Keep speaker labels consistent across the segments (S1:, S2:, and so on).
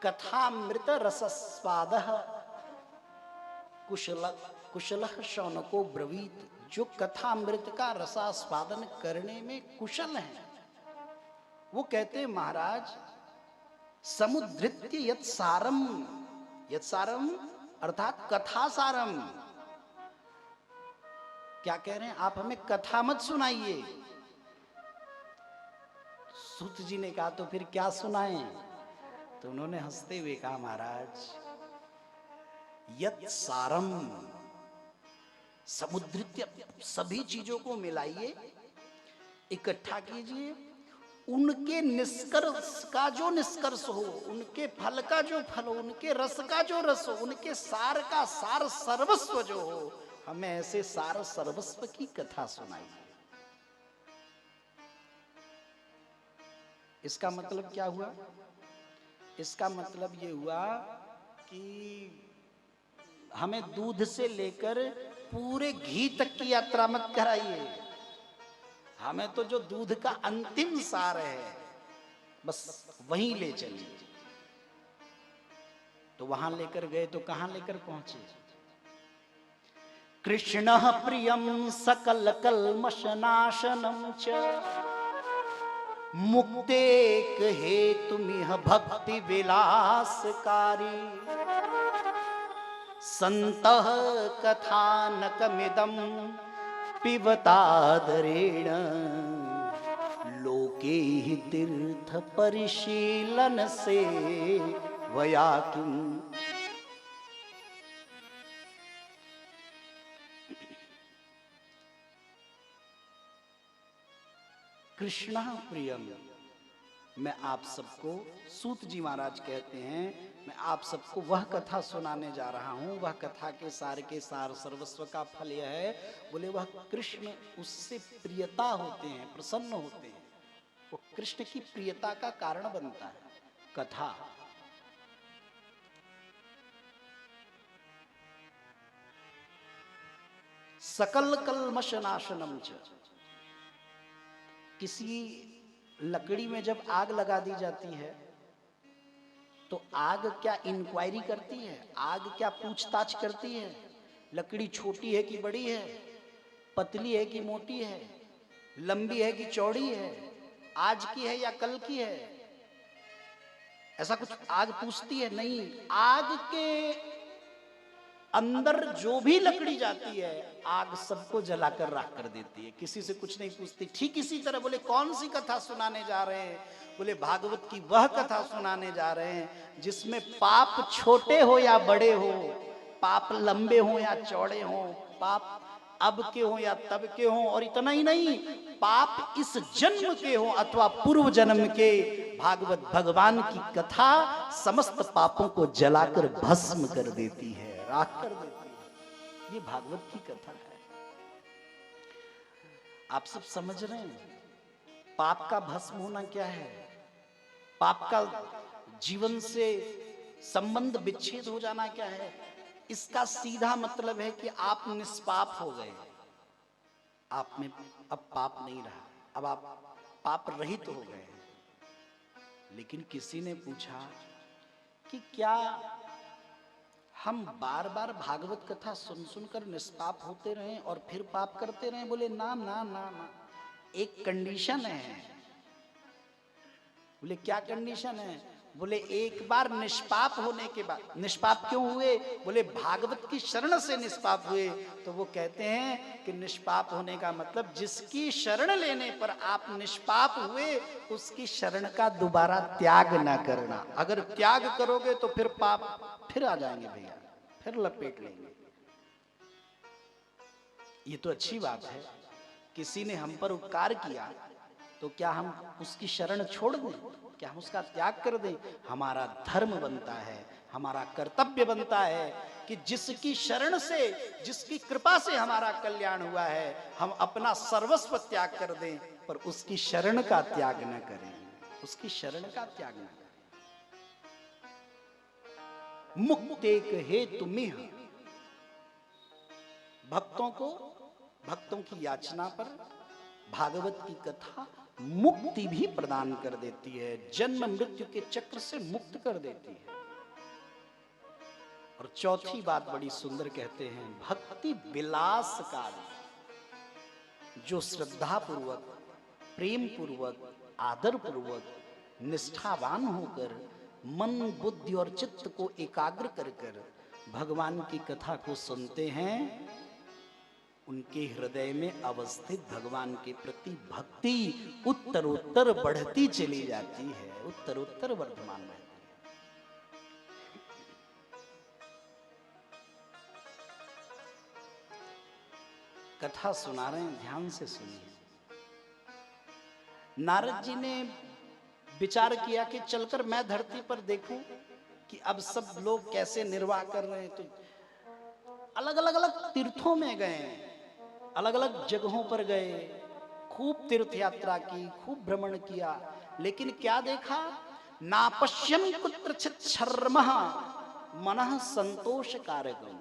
S1: कथामृत रसस्वाद कुशल कुशल शौनको ब्रवीत। जो कथामृत का रसास्वादन करने में कुशल है वो कहते हैं महाराज समुद्धृत्य यत् सारम अर्थात कथा सारम। क्या कह रहे हैं आप हमें कथा मत सुनाइए। सूत जी ने कहा तो फिर क्या सुनाएं? तो उन्होंने हंसते हुए कहा महाराज यत् सारम समुद्धृत्य सभी चीजों को मिलाइए इकट्ठा कीजिए उनके निष्कर्ष का जो निष्कर्ष हो उनके फल का जो फल हो उनके रस का जो रस हो उनके सार का सार सर्वस्व जो हो हमें ऐसे सार सर्वस्व की कथा सुनाई। इसका मतलब क्या हुआ? इसका मतलब ये हुआ कि हमें दूध से लेकर पूरे घी तक की यात्रा मत कराइए। हमें तो जो दूध का अंतिम सार है बस वहीं ले चलिए। तो वहां लेकर गए तो कहां लेकर पहुंचे? कृष्ण प्रियम सकल कल्मषनाशनम च मुक्तेक हेतुमिह भक्ति विलासकारी संतः कथानकमिदं पिबतादरेण लोके हि तीर्थ परिशीलन से वया किम। कृष्ण प्रियम मैं आप सबको सूत जी महाराज कहते हैं मैं आप सबको वह कथा सुनाने जा रहा हूं। वह कथा के सार सर्वस्व का फल यह है बोले वह कृष्ण उससे प्रियता होते हैं प्रसन्न होते हैं। वो कृष्ण की प्रियता का कारण बनता है कथा। सकल कल्मषनाशनम च किसी लकड़ी में जब आग लगा दी जाती है तो आग क्या इंक्वायरी करती है? आग क्या पूछताछ करती है? लकड़ी छोटी है कि बड़ी है, पतली है कि मोटी है, लंबी है कि चौड़ी है, आज की है या कल की है? ऐसा कुछ आग पूछती है? नहीं। आग के अंदर जो भी लकड़ी जाती है आग सबको जलाकर राख कर देती है, किसी से कुछ नहीं पूछती। ठीक इसी तरह बोले कौन सी कथा सुनाने जा रहे हैं? बोले भागवत की वह कथा सुनाने जा रहे हैं जिसमें पाप छोटे हो या बड़े हो, पाप लंबे हो या चौड़े हो, पाप अब के हो या तब के हो, और इतना ही नहीं पाप इस जन्म के हो अथवा पूर्व जन्म के, भागवत भगवान की कथा समस्त पापों को जलाकर भस्म कर देती है, राख कर देती है। ये भागवत की कथा है। आप सब समझ रहे हैं पाप का भस्म होना क्या है? पाप का जीवन से संबंध विच्छेद हो जाना क्या है? इसका सीधा मतलब है कि आप निष्पाप हो गए, आप में अब पाप नहीं रहा, अब आप पाप रहित हो गए। लेकिन किसी ने पूछा कि क्या हम बार बार भागवत कथा सुन सुनकर निष्पाप होते रहें और फिर पाप करते रहें? बोले ना ना ना ना, एक कंडीशन है। बोले क्या कंडीशन है? बोले एक बार निष्पाप होने के बाद, निष्पाप क्यों हुए? बोले भागवत की शरण से निष्पाप हुए। तो वो कहते हैं कि निष्पाप होने का मतलब जिसकी शरण लेने पर आप निष्पाप हुए उसकी शरण का दोबारा त्याग ना करना। अगर त्याग करोगे तो फिर पाप फिर आ जाएंगे भैया, फिर लपेट लेंगे। ये तो अच्छी बात है, किसी ने हम पर उपकार किया तो क्या हम उसकी शरण छोड़ दें? क्या हम उसका त्याग कर दें? हमारा धर्म बनता है, हमारा कर्तव्य बनता है कि जिसकी शरण से, जिसकी कृपा से हमारा कल्याण हुआ है, हम अपना सर्वस्व त्याग कर दें, पर उसकी शरण का त्याग न करें, उसकी शरण का त्याग न करें। मुक्तेक हेतुमिह, भक्तों को, भक्तों की याचना पर भागवत की कथा मुक्ति भी प्रदान कर देती है, जन्म मृत्यु के चक्र से मुक्त कर देती है। और चौथी बात बड़ी सुंदर कहते हैं, भक्ति विलासकारी, जो श्रद्धा पूर्वक, प्रेम पूर्वक, आदर पूर्वक, निष्ठावान होकर मन, बुद्धि और चित्त को एकाग्र कर कर भगवान की कथा को सुनते हैं, उनके हृदय में अवस्थित भगवान के प्रति भक्ति उत्तरोत्तर बढ़ती चली जाती है, उत्तरोत्तर वर्धमान रहती है। कथा सुना रहे हैं, ध्यान से सुनिए। नारद जी ने विचार किया कि चलकर मैं धरती पर देखूं कि अब सब लोग कैसे निर्वाह कर रहे हैं। तो अलग अलग तीर्थों में गए, अलग अलग जगहों पर गए, खूब तीर्थ यात्रा की, खूब भ्रमण किया, लेकिन क्या देखा? नापश्यम कुत्रचित् शर्मः मनः संतोष कारकम्।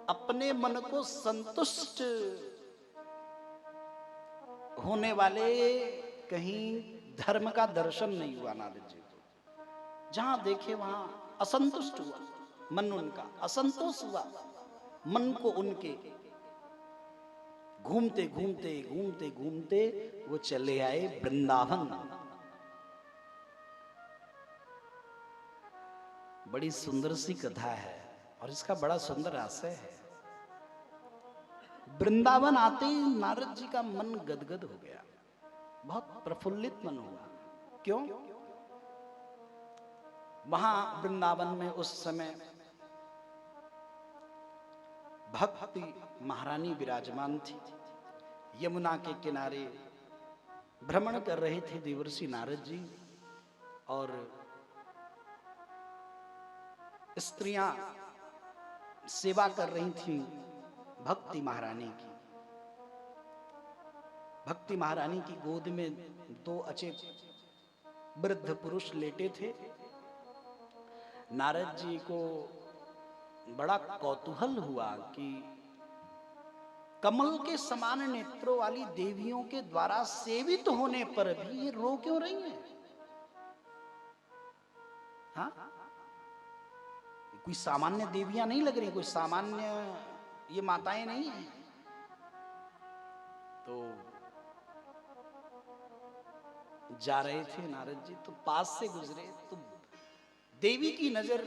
S1: अपने मन को संतुष्ट होने वाले कहीं धर्म का दर्शन नहीं हुआ नारद जी को। जहां देखे वहां असंतुष्ट हुआ मन, उनका असंतोष हुआ मन को। उनके घूमते घूमते घूमते घूमते वो चले आए वृंदावन। बड़ी सुंदर सी कथा है और इसका बड़ा सुंदर आशय है। वृंदावन आते ही नारद जी का मन गदगद हो गया, बहुत प्रफुल्लित मन हुआ। क्यों? वहां वृंदावन में उस समय भक्ति महारानी विराजमान थी। यमुना के किनारे भ्रमण कर रहे थे देवर्षि नारद जी, और स्त्रियां सेवा कर रही थीं भक्ति महारानी की। भक्ति महारानी की गोद में दो अचेत वृद्ध पुरुष लेटे थे। नारद जी को बड़ा कौतूहल हुआ कि कमल के समान नेत्रों वाली देवियों के द्वारा सेवित होने पर भी ये रो क्यों रही हैं? हाँ, कोई सामान्य देवियां नहीं लग रही, कोई सामान्य ये माताएं नहीं हैं। तो जा रहे थे नारद जी, तो पास से गुजरे तो देवी की नजर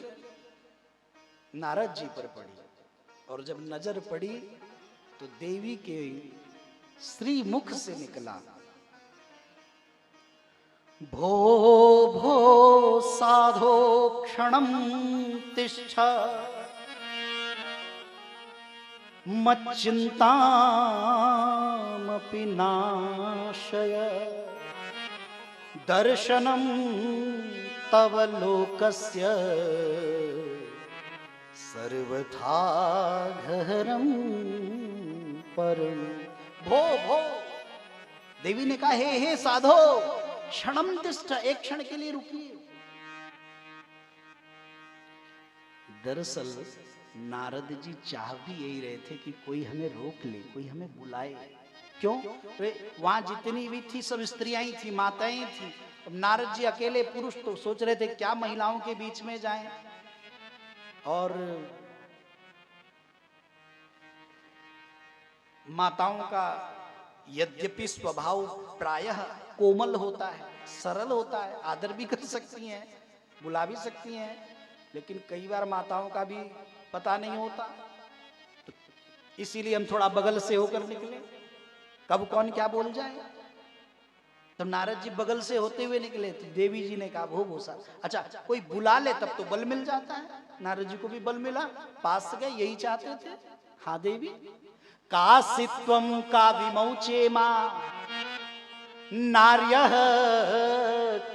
S1: नारद जी पर पड़ी, और जब नजर पड़ी तो देवी के श्री मुख से निकला, भो भो साधो क्षणं तिष्ठ मच्चिंतामपि नाशय दर्शनं तव लोकस्य सर्वथा घहरं परम। भो भो, देवी ने कहा, हे साधो क्षणम तिष्ठ, एक क्षण के लिए रुकिए। दरअसल नारद जी चाह भी यही रहे थे कि कोई हमें रोक ले, कोई हमें बुलाए। क्यों? वहां जितनी भी थी सब स्त्रियां ही थी, माताएं थी। अब नारद जी अकेले पुरुष, तो सोच रहे थे क्या महिलाओं के बीच में जाएं। और माताओं का यद्यपि स्वभाव प्रायः कोमल होता है, सरल होता है, आदर भी कर सकती हैं, बुला भी सकती हैं, लेकिन कई बार माताओं का भी पता नहीं होता। तो इसीलिए हम थोड़ा बगल से होकर निकले, कब कौन क्या बोल जाए। तो नारद जी बगल से होते हुए निकले, तो देवी जी ने कहा, भो भूसा, अच्छा कोई बुला ले तब तो बल मिल जाता है। नारद जी को भी बल मिला, पास गए, यही चाहते थे। हाँ देवी, कासित्वं का विमौचे मां नार्यः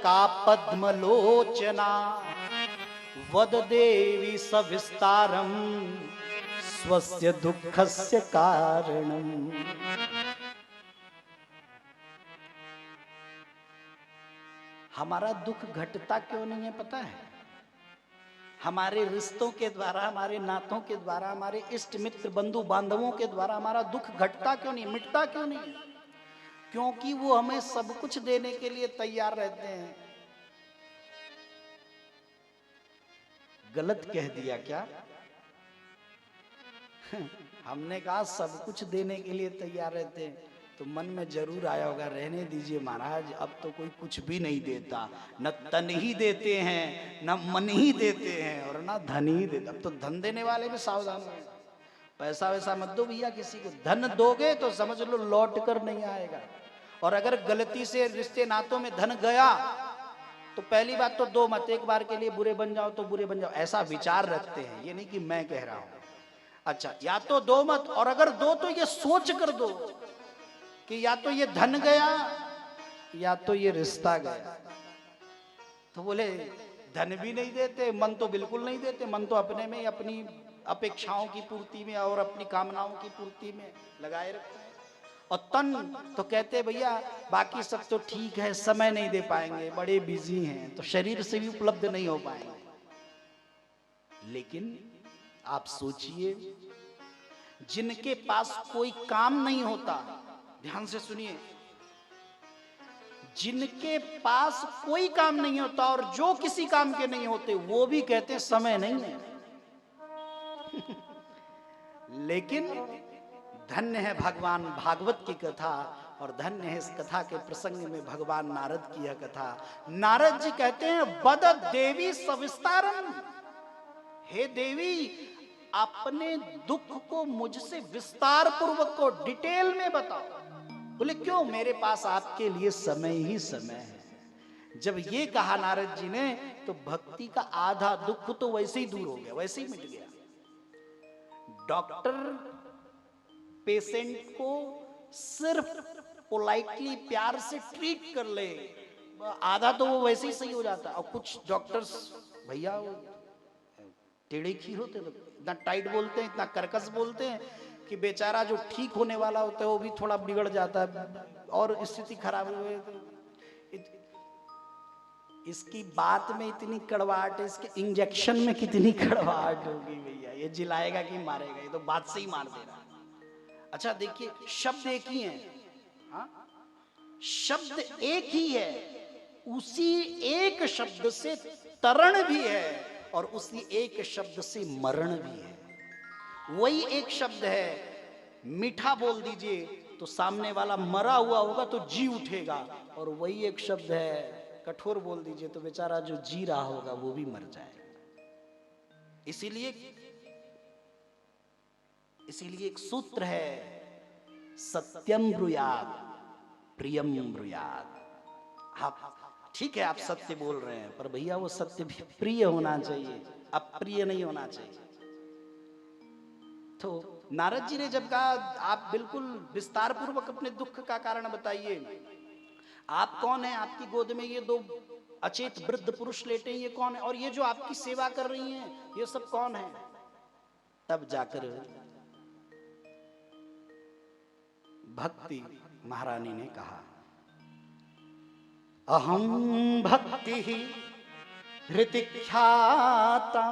S1: का पद्मलोचना वद देवी सविस्तारम स्वस्य दुःखस्य कारणम। हमारा दुख घटता क्यों नहीं है पता है? हमारे रिश्तों के द्वारा, हमारे नातों के द्वारा, हमारे इष्ट मित्र बंधु बांधवों के द्वारा हमारा दुख घटता क्यों नहीं, मिटता क्यों नहीं? क्योंकि वो हमें सब कुछ देने के लिए तैयार रहते हैं। गलत कह दिया क्या? हमने कहा सब कुछ देने के लिए तैयार रहते हैं, तो मन में जरूर आया होगा रहने दीजिए महाराज, अब तो कोई कुछ भी नहीं देता, न तन ही देते हैं, न मन ही देते हैं, और न धन ही देते। अब तो धन देने वाले में सावधान हो, पैसा वैसा मत दो भैया किसी को। धन दोगे तो समझ लो लौट कर नहीं आएगा। और अगर गलती से रिश्ते नातों में धन गया तो पहली बात तो दो मत, एक बार के लिए बुरे बन जाओ तो बुरे बन जाओ, ऐसा विचार रखते हैं, ये नहीं कि मैं कह रहा हूं। अच्छा, या तो दो मत, और अगर दो तो ये सोच कर दो कि या तो ये धन गया या तो ये रिश्ता गया। तो बोले धन भी नहीं देते, मन तो बिल्कुल नहीं देते, मन तो अपने में, अपनी अपेक्षाओं की पूर्ति में और अपनी कामनाओं की पूर्ति में लगाए रखते हैं। और तन तो कहते भैया बाकी सब तो ठीक है, समय नहीं दे पाएंगे, बड़े बिजी हैं, तो शरीर से भी उपलब्ध नहीं हो पाएंगे। लेकिन आप सोचिए, जिनके पास कोई काम नहीं होता, ध्यान से सुनिए, जिनके पास कोई काम नहीं होता और जो किसी काम के नहीं होते वो भी कहते हैं समय नहीं है। लेकिन धन्य है भगवान भागवत की कथा, और धन्य है इस कथा के प्रसंग में भगवान नारद की यह कथा। नारद जी कहते हैं बद देवी सविस्तारम, हे देवी अपने दुख को मुझसे विस्तार पूर्वक को डिटेल में बताओ। बोले क्यों? मेरे पास आपके लिए समय ही समय है। जब ये कहा नारद जी ने तो भक्ति का आधा दुख तो वैसे ही दूर हो गया, वैसे ही मिट गया। डॉक्टर पेशेंट को सिर्फ पोलाइटली प्यार से ट्रीट कर ले, आधा तो वो वैसे ही सही हो जाता। और कुछ डॉक्टर्स भैया टेढ़े खीर होते, तो इतना टाइट बोलते हैं, इतना कर्कश बोलते हैं कि बेचारा जो ठीक होने वाला होता है वो भी थोड़ा बिगड़ जाता है और स्थिति खराब हुई। इसकी बात में इतनी कड़वाहट है, इसके इंजेक्शन में कितनी कड़वाहट होगी भैया, ये जिलाएगा कि मारेगा, ये तो बात से ही मार दे रहा है। अच्छा देखिए, शब्द एक ही है, हाँ? शब्द एक ही है, उसी एक शब्द से तरण भी है और उसी एक शब्द से मरण भी है। वही एक शब्द है, मीठा बोल दीजिए तो सामने वाला मरा हुआ होगा तो जी उठेगा, और वही एक शब्द है कठोर बोल दीजिए तो बेचारा जो जी रहा होगा वो भी मर जाएगा। इसीलिए एक सूत्र है, सत्यम ब्रूयाद प्रियम ब्रूयाद। आप ठीक है, आप सत्य बोल रहे हैं, पर भैया वो सत्य भी प्रिय होना चाहिए, अप्रिय नहीं होना चाहिए। तो नारद जी ने जब कहा आप बिल्कुल विस्तार पूर्वक अपने दुख का कारण बताइए, आप कौन है, आपकी गोद में ये दो अचेत वृद्ध पुरुष लेटे हैं, ये कौन है, और ये जो आपकी सेवा कर रही हैं ये सब कौन है? तब जाकर भक्ति महारानी ने कहा, अहम भक्ति हृतिख्याता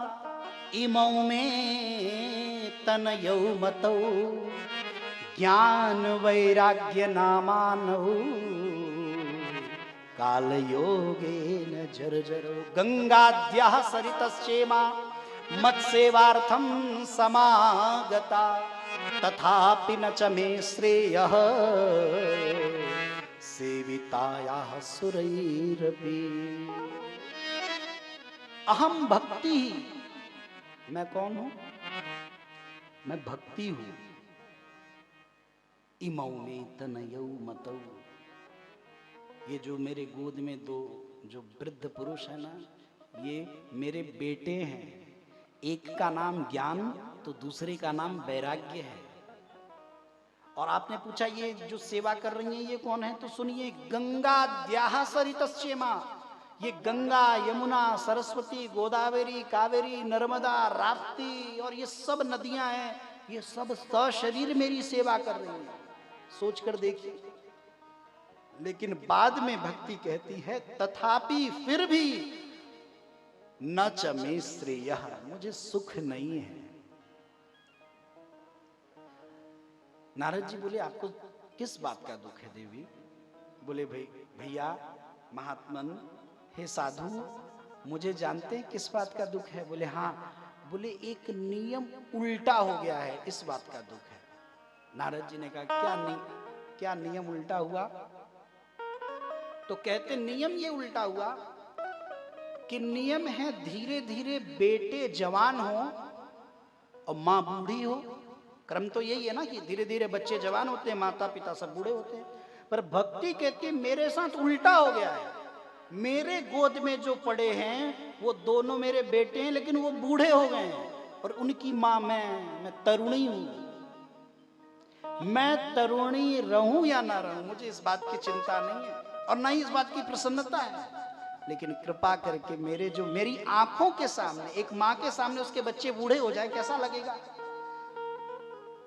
S1: इमौ में तनयौ मतौ ज्ञान वैराग्य नामानौ काल योगेन जर्जरो गंगाद्यः सरितश्चेमा मत्सेवार्थं समागता तथापि न च मे श्रेयः सेवितायाः सुरैरपि। अहम भक्ति, मैं कौन हूं? मैं भक्ति हूं। इमौ में तनयौ मतौ, ये जो मेरे गोद में दो जो वृद्ध पुरुष है ना, ये मेरे बेटे हैं। एक का नाम ज्ञान तो दूसरे का नाम वैराग्य है। और आपने पूछा ये जो सेवा कर रही हैं ये कौन है, तो सुनिए, गंगाद्याः सरितश्चेमा, ये गंगा यमुना सरस्वती गोदावरी कावेरी नर्मदा राप्ती और ये सब नदियां हैं, ये सब सशरीर मेरी सेवा कर रही हैं। सोच कर देखिए। लेकिन बाद में भक्ति कहती है तथापि फिर भी न च मे श्रेयः, मुझे सुख नहीं है। नारद जी बोले आपको किस बात का दुख है देवी? बोले भैया महात्मन, हे साधु, मुझे जानते हैं किस बात का दुख है? बोले हाँ। बोले एक नियम उल्टा हो गया है, इस बात का दुख है। नारद जी ने कहा क्या नियम उल्टा हुआ? तो कहते नियम ये उल्टा हुआ कि नियम है धीरे धीरे बेटे जवान हो और माँ बूढ़ी हो। क्रम तो यही है ना कि धीरे धीरे बच्चे जवान होते हैं, माता पिता सब बूढ़े होते हैं। पर भक्ति कहती है मेरे साथ उल्टा हो गया है। मेरे गोद में जो पड़े हैं वो दोनों मेरे बेटे हैं, लेकिन वो बूढ़े हो गए हैं और उनकी माँ मैं तरुणी हूं। मैं तरुणी रहूं या ना रहूं, मुझे इस बात की चिंता नहीं है और ना ही इस बात की प्रसन्नता है, लेकिन कृपा करके मेरी आंखों के सामने, एक माँ के सामने उसके बच्चे बूढ़े हो जाए, कैसा लगेगा?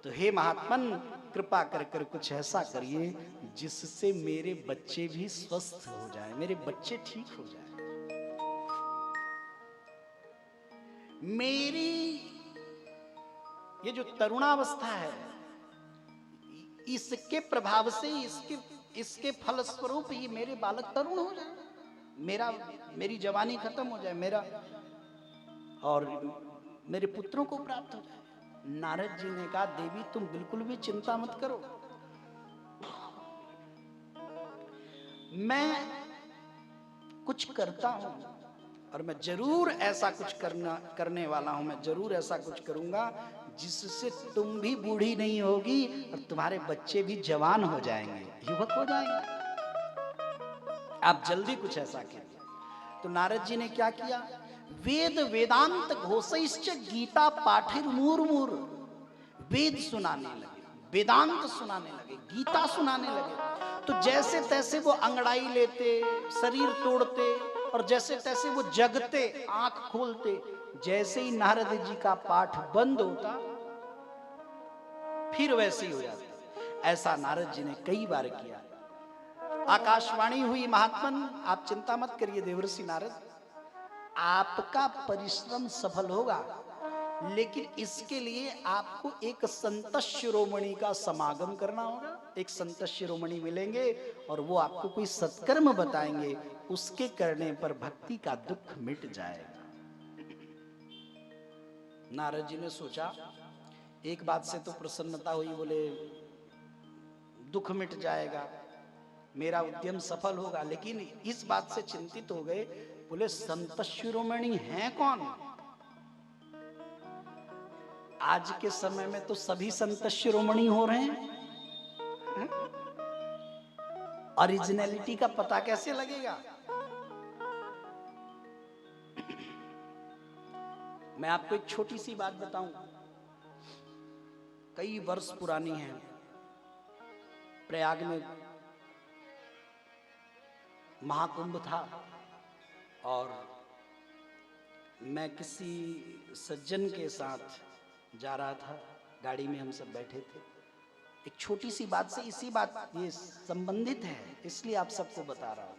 S1: तो हे महात्मन, कृपा कर कर कुछ ऐसा करिए जिससे मेरे बच्चे भी स्वस्थ हो जाए, मेरे बच्चे ठीक हो जाए। मेरी ये जो तरुणावस्था है, इसके प्रभाव से, इसके फलस्वरूप ही मेरे बालक तरुण हो जाए, मेरी जवानी खत्म हो जाए, और मेरे पुत्रों को प्राप्त हो जाए। नारद जी ने कहा देवी तुम बिल्कुल भी चिंता मत करो, मैं कुछ करता हूं और मैं जरूर ऐसा कुछ करने वाला हूं। मैं जरूर ऐसा कुछ करूंगा जिससे तुम भी बूढ़ी नहीं होगी और तुम्हारे बच्चे भी जवान हो जाएंगे, युवक हो जाएंगे। आप जल्दी कुछ ऐसा कीजिए। तो नारद जी ने क्या किया? वेद वेदांत घोषैश्च गीता पाठिर मुर्मुर। वेद सुनाने लगे, वेदांत सुनाने लगे, गीता सुनाने लगे। तो जैसे तैसे वो अंगड़ाई लेते, शरीर तोड़ते और जैसे तैसे वो जगते, आंख खोलते। जैसे ही नारद जी का पाठ बंद होता फिर वैसे ही हो जाता। ऐसा नारद जी ने कई बार किया। आकाशवाणी हुई, महात्मन आप चिंता मत करिए देवर्षि नारद, आपका परिश्रम सफल होगा, लेकिन इसके लिए आपको एक संत शिरोमणि का समागम करना होगा। एक संत शिरोमणि मिलेंगे और वो आपको कोई सत्कर्म बताएंगे, उसके करने पर भक्ति का दुख मिट जाएगा। नारद जी ने सोचा, एक बात से तो प्रसन्नता हुई, बोले दुख मिट जाएगा, मेरा उद्यम सफल होगा, लेकिन इस बात से चिंतित हो गए, बोले संत शिरोमणि हैं कौन? आज के समय में तो सभी संत शिरोमणि हो रहे हैं, ओरिजिनलिटी का पता कैसे लगेगा? मैं आपको एक छोटी सी बात बताऊं, कई वर्ष पुरानी है। प्रयाग में महाकुंभ था और मैं किसी सज्जन के साथ जा रहा था, गाड़ी में हम सब बैठे थे। एक छोटी सी बात से, इसी बात ये संबंधित है इसलिए आप सबको बता रहा हूं।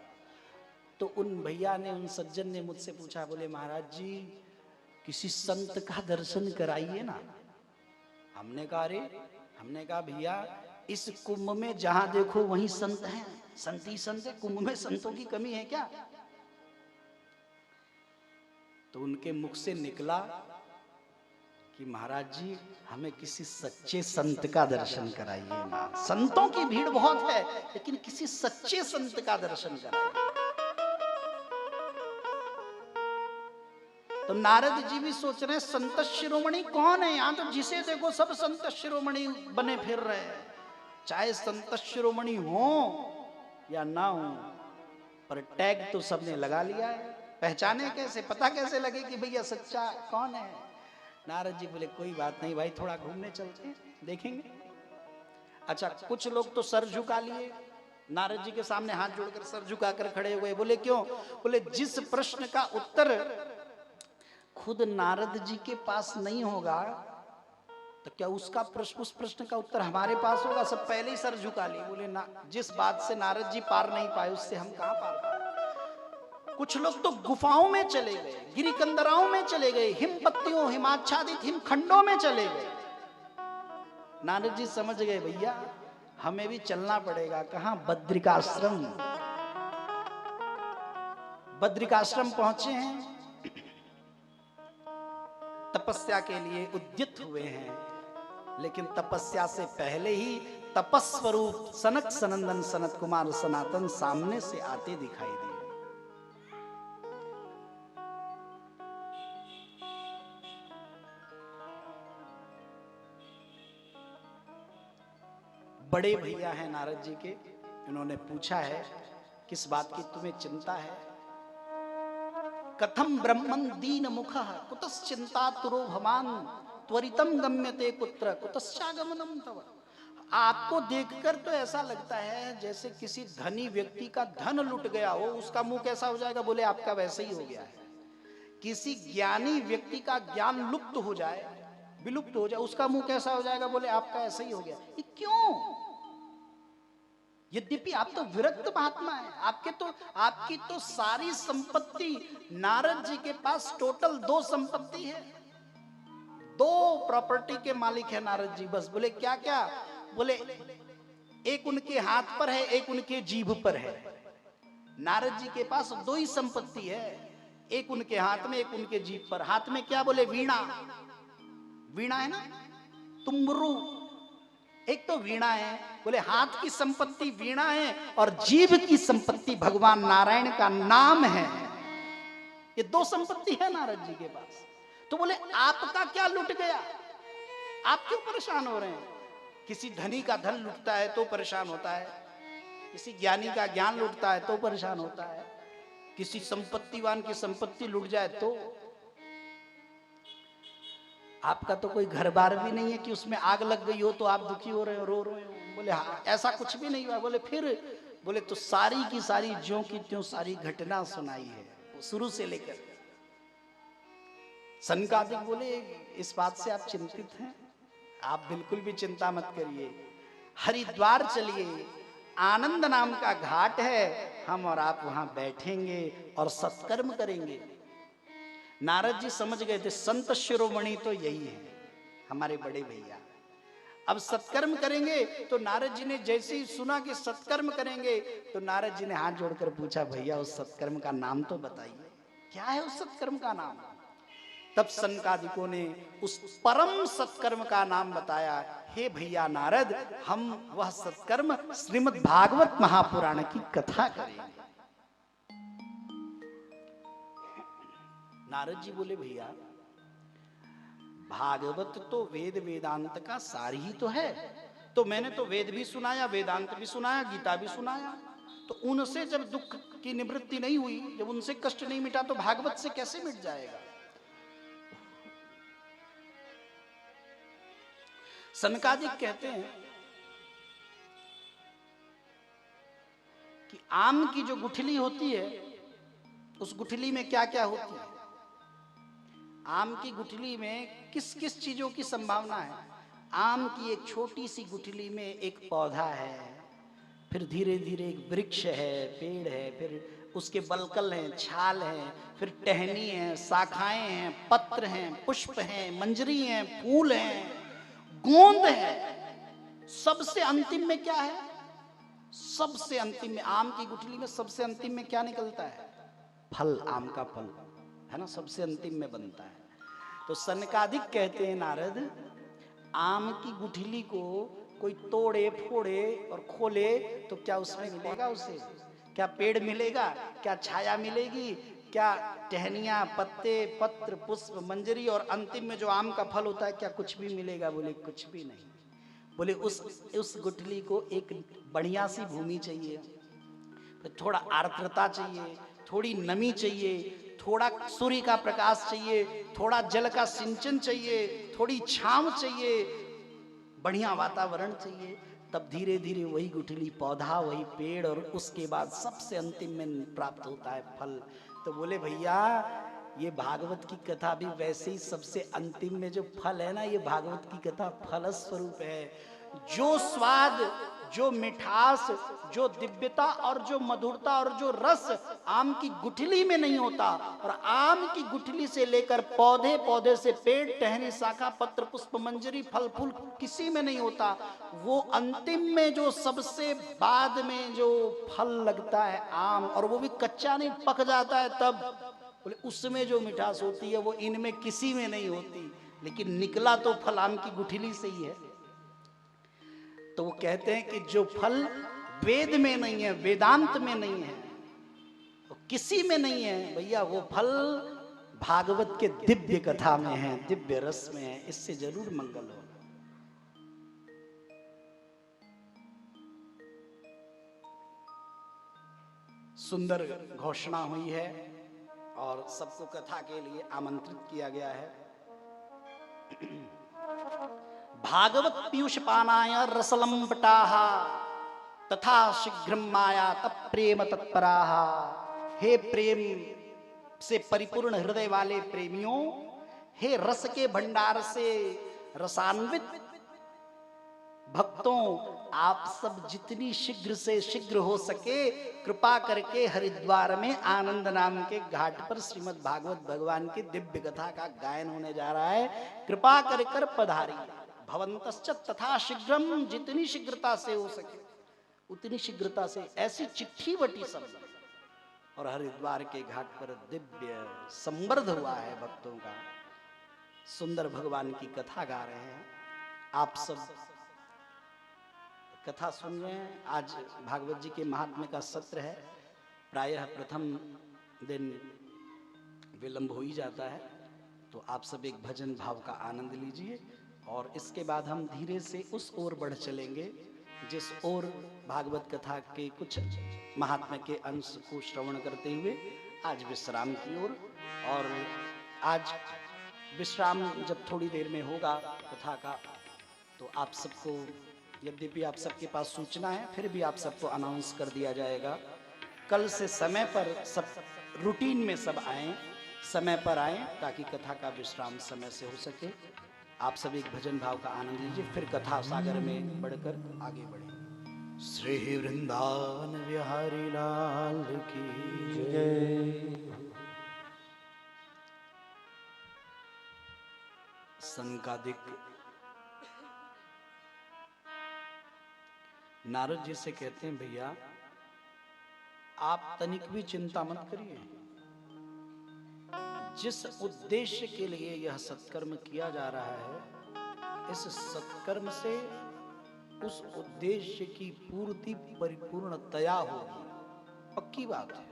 S1: तो उन भैया ने, उन सज्जन ने मुझसे पूछा, बोले महाराज जी किसी संत का दर्शन कराइए ना। हमने कहा भैया इस कुंभ में जहां देखो वहीं संत हैं, संत ही संत है, कुंभ में संतों की कमी है क्या? तो उनके मुख से निकला कि महाराज जी हमें किसी सच्चे संत का दर्शन कराइए ना। संतों की भीड़ बहुत है, लेकिन किसी सच्चे संत का दर्शन कराइए। तो नारद जी भी सोच रहे हैं संत शिरोमणि कौन है? यहां तो जिसे देखो सब संत शिरोमणि बने फिर रहे हैं, चाहे संत शिरोमणि हो या ना हो, पर टैग तो सबने लगा लिया है। पहचाने कैसे, पता कैसे लगे कि भैया सच्चा कौन है? नारद जी बोले कोई बात नहीं भाई, थोड़ा घूमने चलते देखेंगे। अच्छा, कुछ लोग तो सर झुका लिए, नारद जी के सामने हाथ जोड़कर सर झुकाकर खड़े हुए। बोले क्यों? बोले जिस प्रश्न का उत्तर खुद नारद जी के पास नहीं होगा तो क्या उसका प्रश्न, उस प्रश्न का उत्तर हमारे पास होगा? सब पहले ही सर झुका लिए। बोले ना, जिस बात से नारद जी पार नहीं पाए उससे हम कहां पार पाए। कुछ लोग तो गुफाओं में चले गए, गिरिकंदराओं में चले गए, हिम पत्तियों, हिमाच्छादित हिमखंडों में चले गए। नारद जी समझ गए भैया हमें भी चलना पड़ेगा। कहाँ? बद्रिकाश्रम। बद्रिकाश्रम पहुंचे हैं, तपस्या के लिए उद्यत हुए हैं, लेकिन तपस्या से पहले ही तपस्वरूप सनक सनंदन सनत कुमार सनातन सामने से आते दिखाई दिए। बड़े भैया हैं नारद जी के, इन्होंने पूछा है किस बात की तुम्हें चिंता है? कथम ब्रह्मन दीन मुखः कुतश्चिंता तुरो भवान त्वरितम गम्यते कुत्र कुतश्चागमनम तव। आपको देखकर तो ऐसा लगता है जैसे किसी धनी व्यक्ति का धन लुट गया हो, उसका मुंह कैसा हो जाएगा? बोले आपका वैसे ही हो गया है। किसी ज्ञानी व्यक्ति का ज्ञान लुप्त हो जाए, विलुप्त हो जाए, उसका मुंह कैसा हो जाएगा? बोले आपका ऐसा ही हो गया। ये क्यों? यद्यपि आप तो विरक्त महात्मा है, आपकी तो सारी संपत्ति, नारद जी के पास टोटल 2 संपत्ति है, 2 प्रॉपर्टी के मालिक है नारद जी बस। बोले क्या क्या? बोले एक उनके हाथ पर है, एक उनके जीभ पर है। नारद जी के पास 2 ही संपत्ति है, एक उनके हाथ में, एक उनके जीभ पर। हाथ में क्या? बोले वीणा। वीणा है ना, तुम्बरू, एक तो वीणा है। बोले हाथ की संपत्ति वीणा है और जीभ की संपत्ति भगवान नारायण का नाम है। ये 2 संपत्ति है नारद जी के पास। तो बोले आपका क्या लुट गया? आप क्यों परेशान हो रहे हैं? किसी धनी का धन लुटता है तो परेशान होता है, किसी ज्ञानी का ज्ञान लुटता है तो परेशान होता है, किसी संपत्तिवान की संपत्ति लुट जाए तो। आपका तो कोई घर बार भी नहीं है कि उसमें आग लग गई हो तो आप दुखी हो रहे हो, रो रहे हो। बोले हाँ, ऐसा कुछ भी नहीं हुआ। बोले फिर? बोले तो सारी की सारी ज्यों की त्यों सारी घटना सुनाई है, शुरू से लेकर। सनकादिक बोले इस बात से आप चिंतित हैं? आप बिल्कुल भी चिंता मत करिए। हरिद्वार चलिए, आनंद नाम का घाट है, हम और आप वहां बैठेंगे और सत्कर्म करेंगे। नारद जी समझ गए थे संत शिरोमणि तो यही है, हमारे बड़े भैया। अब सत्कर्म करेंगे तो नारद जी ने जैसे ही सुना कि सत्कर्म करेंगे तो नारद जी ने हाथ जोड़कर पूछा, भैया उस सत्कर्म का नाम तो बताइए, क्या है उस सत्कर्म का नाम? तब सनकादिकों ने उस परम सत्कर्म का नाम बताया। हे भैया नारद, हम वह सत्कर्म श्रीमद् भागवत महापुराण की कथा करेंगे। नारद जी बोले भैया भागवत तो वेद वेदांत का सार ही तो है, तो मैंने तो वेद भी सुनाया, वेदांत भी सुनाया, गीता भी सुनाया, तो उनसे जब दुख की निवृत्ति नहीं हुई, जब उनसे कष्ट नहीं मिटा, तो भागवत से कैसे मिट जाएगा? सनकादिक कहते हैं कि आम की जो गुठली होती है, उस गुठली में क्या क्या होती है? आम की गुठली में किस किस चीजों की संभावना है? आम की एक छोटी सी गुठली में एक पौधा है, फिर धीरे धीरे एक वृक्ष है, पेड़ है, फिर उसके बलकल हैं, छाल हैं, फिर टहनी है, शाखाएं हैं, पत्र हैं, पुष्प हैं, मंजरी हैं, फूल हैं, गोंद है। सबसे अंतिम में क्या है? सबसे अंतिम में आम की गुठली में सबसे अंतिम में क्या निकलता है? फल, आम का फल है ना, सबसे अंतिम में बनता है। तो सनकादिक कहते हैं नारद, आम की गुठली को कोई तोड़े फोड़े और खोले तो क्या उसमें मिलेगा? उसे क्या पेड़ मिलेगा? क्या छाया मिलेगी? क्या टहनियां, पत्ते, पत्र, पुष्प, मंजरी और अंतिम में जो आम का फल होता है, क्या कुछ भी मिलेगा? बोले कुछ भी नहीं। बोले उस गुठली को एक बढ़िया सी भूमि चाहिए, फिर थोड़ा आर्द्रता चाहिए, थोड़ी नमी चाहिए, थोड़ा सूर्य का प्रकाश चाहिए, थोड़ा जल का सिंचन चाहिए, थोड़ी छांव चाहिए, बढ़िया वातावरण चाहिए, तब धीरे धीरे वही गुठली पौधा, वही पेड़, और उसके बाद सबसे अंतिम में प्राप्त होता है फल। तो बोले भैया ये भागवत की कथा भी वैसे ही सबसे अंतिम में जो फल है ना, ये भागवत की कथा फल स्वरूप है। जो स्वाद, जो मिठास, जो दिव्यता और जो मधुरता और जो रस आम की गुठली में नहीं होता, और आम की गुठली से लेकर पौधे, पौधे से पेड़, टहनी, शाखा, पत्र, पुष्प, मंजरी, फल, फूल किसी में नहीं होता, वो अंतिम में जो सबसे बाद में जो फल लगता है आम, और वो भी कच्चा नहीं, पक जाता है तब, बोले उसमें जो मिठास होती है वो इनमें किसी में नहीं होती। लेकिन निकला तो फल आम की गुठली से ही है। तो वो कहते हैं कि जो फल वेद में नहीं है, वेदांत में नहीं है, वो किसी में नहीं है भैया, वो फल भागवत के दिव्य कथा में है, दिव्य रस में है। इससे जरूर मंगल हो। सुंदर घोषणा हुई है और सबको कथा के लिए आमंत्रित किया गया है। भागवत पीयूष पानाय रसलंपटाः तथा शीघ्रम माया तत्प्रेम तत्पराः। हे प्रेम से परिपूर्ण हृदय वाले प्रेमियों, हे रस के भंडार से रसान्वित भक्तों, आप सब जितनी शीघ्र से शीघ्र हो सके कृपा करके हरिद्वार में आनंद नाम के घाट पर श्रीमद् भागवत भगवान की दिव्य कथा का गायन होने जा रहा है, कृपा कर पधारिए। भवन्तश्च तथा शीघ्रम, जितनी शीघ्रता से हो सके उतनी शीघ्रता से। ऐसी चिट्ठी बटी सब, और हरिद्वार के घाट पर दिव्य संवर्ध हुआ है भक्तों का। सुंदर भगवान की कथा गा रहे हैं, आप सब कथा सुन रहे हैं। आज भागवत जी के महात्म्य का सत्र है। प्रायः प्रथम दिन विलंब हो ही जाता है, तो आप सब एक भजन भाव का आनंद लीजिए, और इसके बाद हम धीरे से उस ओर बढ़ चलेंगे जिस ओर भागवत कथा के कुछ महात्म्य के अंश को श्रवण करते हुए आज विश्राम की ओर। और आज विश्राम जब थोड़ी देर में होगा कथा का, तो आप सबको, यद्यपि आप सबके पास सूचना है, फिर भी आप सबको अनाउंस कर दिया जाएगा। कल से समय पर सब रूटीन में सब आएं, समय पर आएं, ताकि कथा का विश्राम समय से हो सके। आप सब एक भजन भाव का आनंद लीजिए, फिर कथा सागर में बढ़कर आगे बढ़ें। श्री वृंदावन बिहारी लाल की जय। संकादिक नारद जी से कहते हैं, भैया आप तनिक भी चिंता मत करिए, जिस उद्देश्य के लिए यह सत्कर्म किया जा रहा है, इस सत्कर्म से उस उद्देश्य की पूर्ति परिपूर्णतया होगी, पक्की बात है।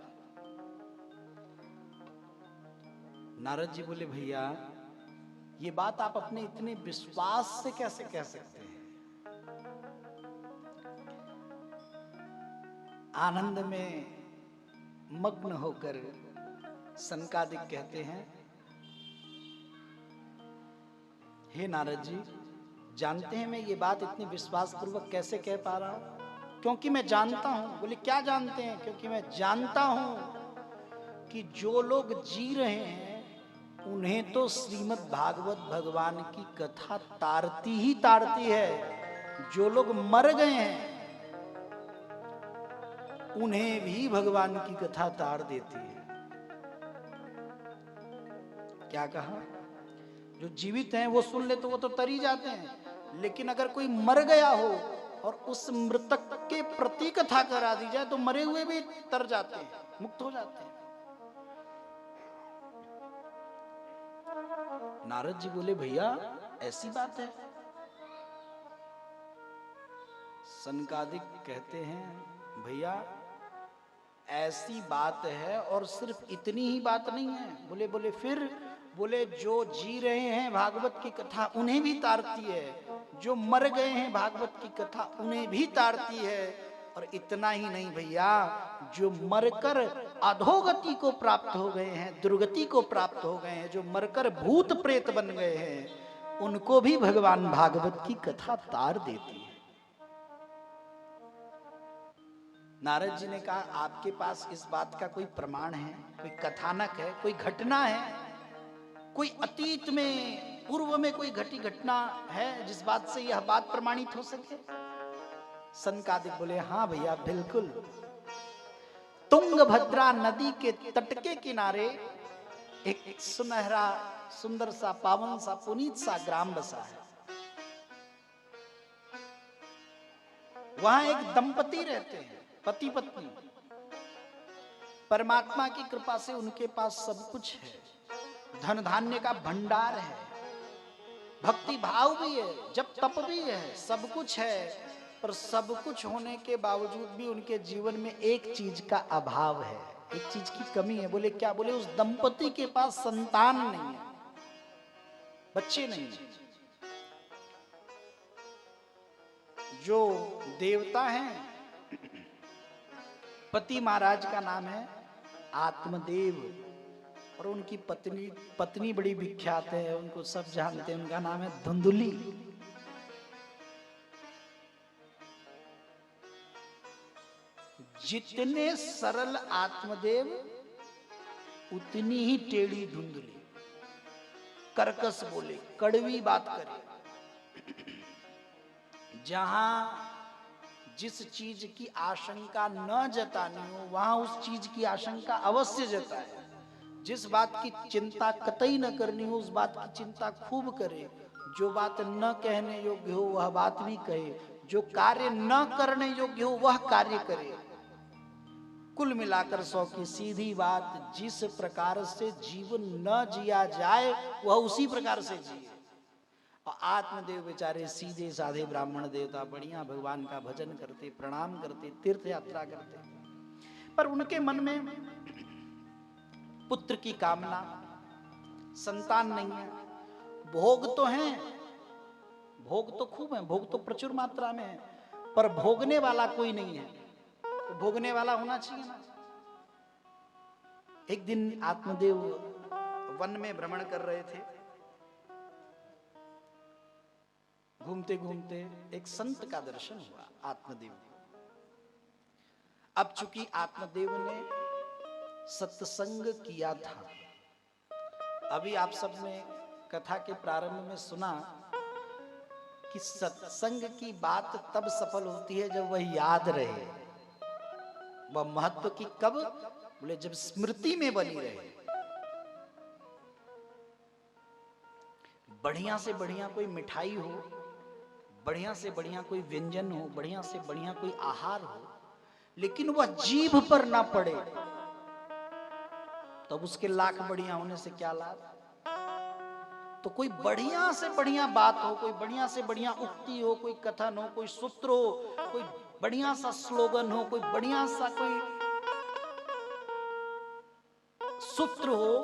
S1: नारद जी बोले, भैया ये बात आप अपने इतने विश्वास से कैसे कह सकते हैं? आनंद में मग्न होकर संकादिक कहते हैं, हे नारद जी, जानते हैं मैं ये बात इतनी विश्वास पूर्वक कैसे कह पा रहा हूं? क्योंकि मैं जानता हूं। बोले क्या जानते हैं? क्योंकि मैं जानता हूं कि जो लोग जी रहे हैं उन्हें तो श्रीमद् भागवत भगवान की कथा तारती ही तारती है। जो लोग मर गए हैं उन्हें भी भगवान की कथा तार देती है। क्या कहा? जो जीवित हैं वो सुन ले तो वो तो तर ही जाते हैं, लेकिन अगर कोई मर गया हो और उस मृतक के प्रति कथा करा दी जाए तो मरे हुए भी तर जाते हैं, मुक्त हो जाते हैं। नारद जी बोले, भैया ऐसी बात है? सनकादिक कहते हैं, भैया ऐसी बात है, और सिर्फ इतनी ही बात नहीं है। बोले फिर? बोले जो जी रहे हैं भागवत की कथा उन्हें भी तारती है, जो मर गए हैं भागवत की कथा उन्हें भी तारती है। और इतना ही नहीं भैया, जो मरकर अधोगति को प्राप्त हो गए हैं, दुर्गति को प्राप्त हो गए हैं, जो मरकर भूत प्रेत बन गए हैं, उनको भी भगवान भागवत की कथा तार देती है। नारद जी ने कहा, आपके पास इस बात का कोई प्रमाण है? कोई कथानक है? कोई घटना है? कोई अतीत में, पूर्व में कोई घटी घटना है जिस बात से यह बात प्रमाणित हो सके? सनकादिक बोले हाँ भैया बिल्कुल। तुंगभद्रा नदी के तट के किनारे एक सुनहरा सुंदर सा पावन सा पुनीत सा ग्राम बसा है। वहां एक दंपति रहते हैं, पति पत्नी। परमात्मा की कृपा से उनके पास सब कुछ है, धन धान्य का भंडार है, भक्ति भाव भी है, जब तप भी है, सब कुछ है। पर सब कुछ होने के बावजूद भी उनके जीवन में एक चीज का अभाव है, एक चीज की कमी है। बोले क्या? बोले उस दंपति के पास संतान नहीं है, बच्चे नहीं है। जो देवता हैं, पति महाराज का नाम है आत्मदेव, और उनकी पत्नी बड़ी विख्यात है, उनको सब जानते हैं, उनका नाम है धुंधुली। जितने सरल आत्मदेव उतनी ही टेढ़ी धुंधुली, कर्कश बोले, कड़वी बात करे। जहां जिस चीज की आशंका न जतानी हो वहां उस चीज की आशंका अवश्य जताए। जिस बात की चिंता कतई न करनी हो उस बात की चिंता खूब करे। जो बात न कहने योग्य हो वह बात भी कहे, जो कार्य न करने योग्य हो वह कार्य करे। कुल मिलाकर 100 की सीधी बात, जिस प्रकार से जीवन न जिया जाए वह उसी प्रकार से जिए। और आत्मदेव बेचारे सीधे साधे ब्राह्मण देवता, बढ़िया भगवान का भजन करते, प्रणाम करते, तीर्थ यात्रा करते, पर उनके मन में पुत्र की कामना, संतान नहीं है। भोग तो हैं, भोग तो खूब है, भोग तो प्रचुर मात्रा में है, पर भोगने वाला कोई नहीं है। तो भोगने वाला होना चाहिए ना। एक दिन आत्मदेव वन में भ्रमण कर रहे थे, घूमते घूमते एक संत का दर्शन हुआ आत्मदेव को। अब चूंकि आत्मदेव ने सत्संग किया था, अभी आप सब ने कथा के प्रारंभ में सुना कि सत्संग की बात तब सफल होती है जब वह याद रहे। वह महत्व की कब? बोले जब स्मृति में बनी रहे। बढ़िया से बढ़िया कोई मिठाई हो, बढ़िया से बढ़िया कोई व्यंजन हो, बढ़िया से बढ़िया कोई आहार हो, लेकिन वह जीभ पर ना पड़े तब उसके लाख बढ़िया होने से क्या लाभ। तो कोई बढ़िया से बढ़िया बात हो, कोई बढ़िया से बढ़िया उक्ति हो, कोई कथन हो, कोई सूत्र हो, कोई बढ़िया सा स्लोगन हो, कोई बढ़िया सा कोई सूत्र हो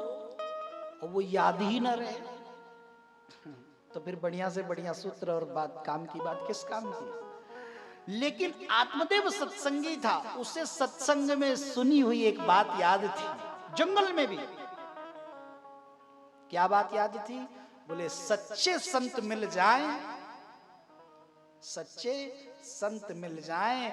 S1: और वो याद ही न रहे, तो फिर बढ़िया से बढ़िया सूत्र और बात, काम की बात किस काम की। लेकिन आत्मदेव सत्संगी था, उसे सत्संग में सुनी हुई एक बात याद थी, जंगल में भी। क्या बात याद थी? बोले सच्चे संत मिल जाएं, सच्चे संत मिल जाएं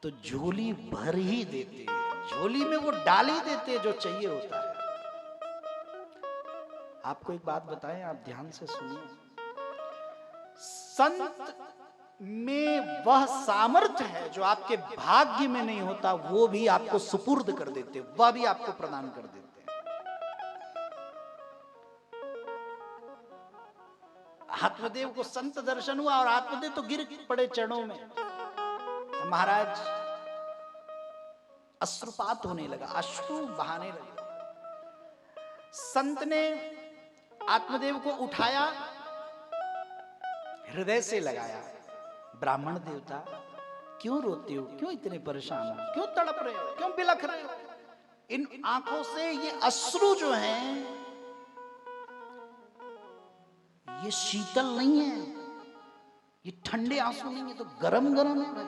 S1: तो झोली भर ही देते हैं, झोली में वो डाल ही देते जो चाहिए होता है। आपको एक बात बताएं, आप ध्यान से सुनिए। संत में वह सामर्थ्य है जो आपके भाग्य में नहीं होता, वो भी आपको सुपुर्द कर देते, वह भी आपको प्रदान कर देते हैं। आत्मदेव को संत दर्शन हुआ और आत्मदेव तो गिर पड़े चरणों में। तो महाराज अश्रुपात होने लगा, अश्रु बहाने लगे। संत ने आत्मदेव को उठाया, हृदय से लगाया। ब्राह्मण देवता, क्यों रोते हो, क्यों इतने परेशान हो, क्यों तड़प रहे हो, क्यों बिलख रहे हो? इन आंखों से ये अश्रु जो हैं ये शीतल नहीं है, ये ठंडे आंसू नहीं है, तो गरम गरम हो रहे।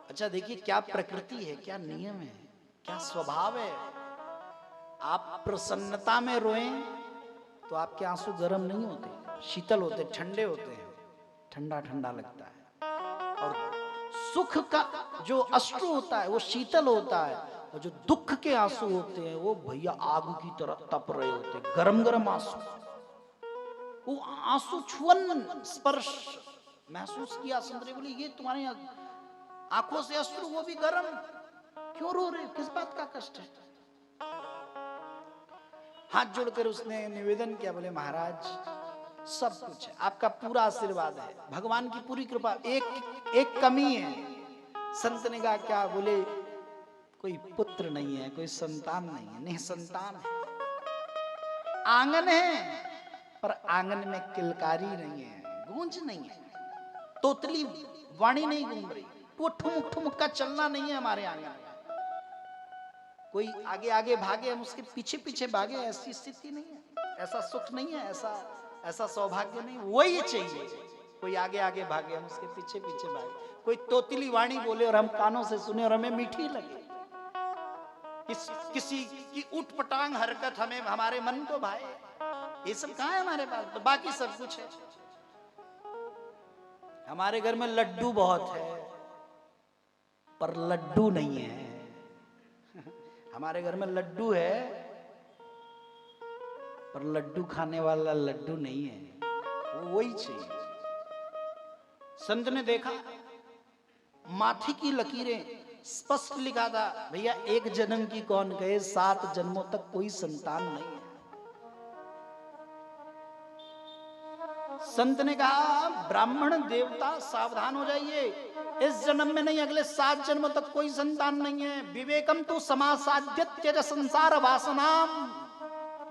S1: अच्छा देखिए क्या प्रकृति है, क्या नियम है, क्या स्वभाव है। आप प्रसन्नता में रोएं तो आपके आंसू गरम नहीं होते, शीतल होते, ठंडे होते हैं, ठंडा ठंडा लगता है। और सुख का जो अश्रु होता है वो शीतल होता है, और जो दुख के आंसू होते हैं वो भैया आग की तरह तप रहे होते हैं, गरम गरम आंसू। वो आंसू छुअन स्पर्श महसूस किया। संत ने बोले ये तुम्हारी आंखों से अश्रु, वो भी गर्म, क्यों रो रहे हो, किस बात का कष्ट है? हाथ जोड़कर उसने निवेदन किया, बोले महाराज सब कुछ है, आपका पूरा आशीर्वाद है, भगवान की पूरी कृपा, एक कमी है। संत ने कहा क्या? बोले कोई पुत्र नहीं है, कोई संतान नहीं है, निसंतान है। आंगन है पर आंगन में किलकारी नहीं है, गूंज नहीं है, तोतली वाणी नहीं घूम रही, वो ठुमक ठुमक का चलना नहीं है हमारे आंगन में। कोई आगे आगे भागे, हम उसके पीछे पीछे भागे, ऐसी स्थिति नहीं है, ऐसा सुख नहीं है, ऐसा सौभाग्य नहीं। वही चाहिए, कोई आगे आगे भागे, हम उसके पीछे पीछे भागे, कोई तोतली वाणी बोले और हम कानों से सुने और हमें मीठी लगे, किसी की उठपटांग हरकत हमें हमारे मन को भाए, ये सब कहाँ है हमारे पास? तो बाकी सब कुछ है। हमारे घर में लड्डू बहुत है पर लड्डू नहीं है। हमारे घर में लड्डू है पर लड्डू खाने वाला लड्डू नहीं है, वो वही चाहिए। संत ने देखा माथे की लकीरें स्पष्ट लिखा था, भैया एक जन्म की कौन कहे, 7 जन्मों तक कोई संतान नहीं है। संत ने कहा ब्राह्मण देवता सावधान हो जाइए, इस जन्म में नहीं, अगले 7 जन्मों तक कोई संतान नहीं है। विवेकम तो समासाद्य त्यज संसार वासनाम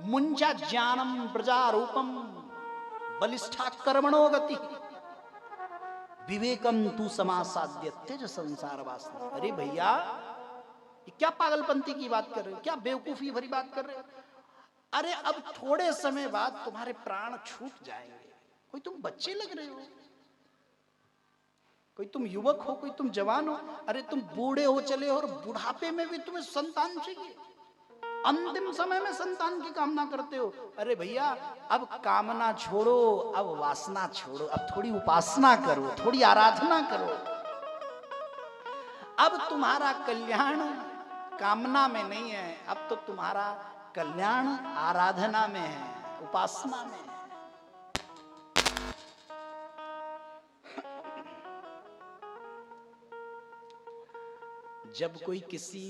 S1: मुंजा ज्ञानम प्रजारूपम बलिष्ठा कर्मणो गति। विवेकम तू समासाद्य त्यज संसार वासना। अरे भैया ये क्या पागलपंती की बात कर रहे हो, क्या बेवकूफी भरी बात कर रहे हो? अरे अब थोड़े समय बाद तुम्हारे प्राण छूट जाएंगे। कोई तुम बच्चे लग रहे हो, कोई तुम युवक हो, कोई तुम जवान हो, अरे तुम बूढ़े हो चले हो और बुढ़ापे में भी तुम्हें संतान चाहिए, अंतिम समय में संतान की कामना करते हो। अरे भैया अब कामना छोड़ो, अब वासना छोड़ो, अब थोड़ी उपासना करो, थोड़ी आराधना करो। अब तुम्हारा कल्याण कामना में नहीं है, अब तो तुम्हारा कल्याण आराधना में है, उपासना में है। जब कोई किसी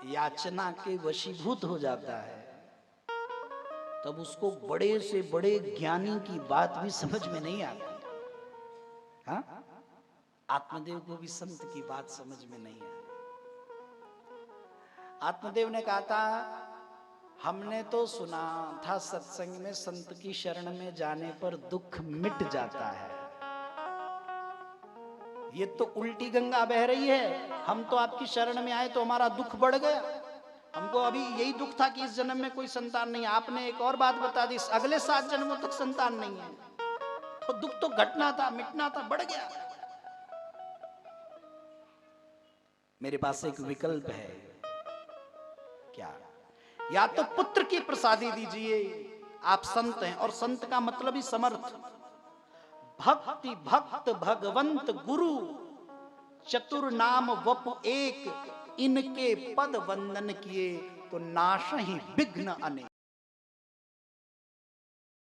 S1: याचना के वशीभूत हो जाता है तब उसको बड़े से बड़े ज्ञानी की बात भी समझ में नहीं आती। हाँ, आत्मदेव को भी संत की बात समझ में नहीं आई। आत्मदेव ने कहा था, हमने तो सुना था सत्संग में संत की शरण में जाने पर दुख मिट जाता है, ये तो उल्टी गंगा बह रही है। हम तो आपकी शरण में आए तो हमारा दुख बढ़ गया, हमको अभी यही दुख था कि इस जन्म में कोई संतान नहीं। आपने एक और बात बता दी, अगले 7 जन्मों तक संतान नहीं है, तो दुख तो घटना था, मिटना था, बढ़ गया। मेरे पास एक विकल्प है, क्या? या तो पुत्र की प्रसादी दीजिए, आप संत हैं और संत का मतलब ही समर्थ, भक्ति भक्त भगवंत गुरु चतुर नाम वपु एक, इनके पद वंदन किए तो नाश ही विघ्न अनेक।